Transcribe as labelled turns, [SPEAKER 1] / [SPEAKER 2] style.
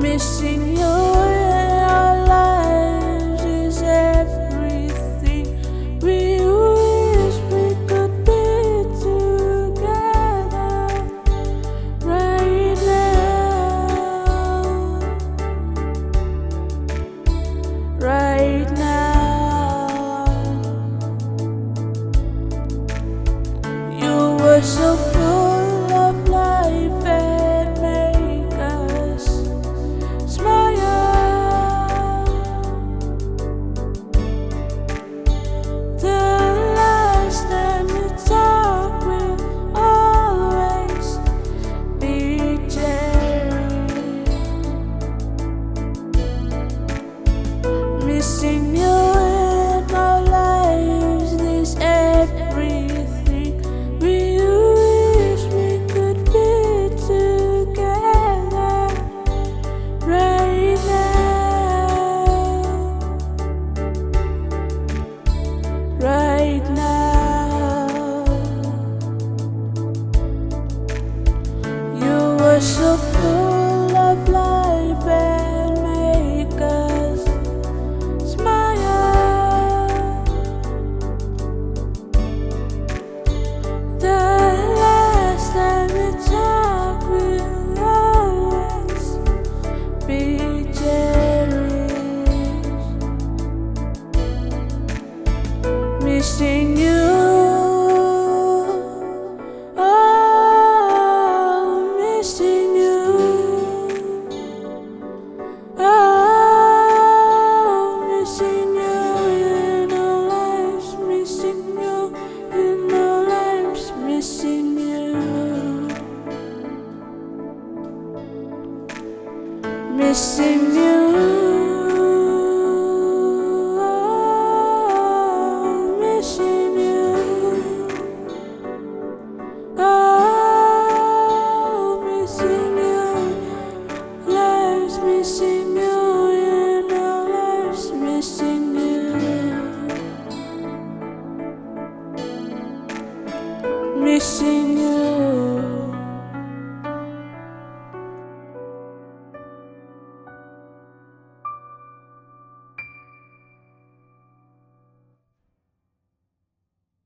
[SPEAKER 1] Missing you in our lives is everything. We wish we could be together right now, right now. You were so full of life and make us smile. The last time you talk will always be Jerry. Missing you in our lives is everything. We wish we could be together right now, right now. You were so full of life and make us smile. The last time we talk will always be Jerry's. Missing you, oh, missing you, oh, missing you in our lives, missing you in our lives, missing you, missing you, oh, missing you, oh, missing you, lives, missing you in our lives, missing you, missing you.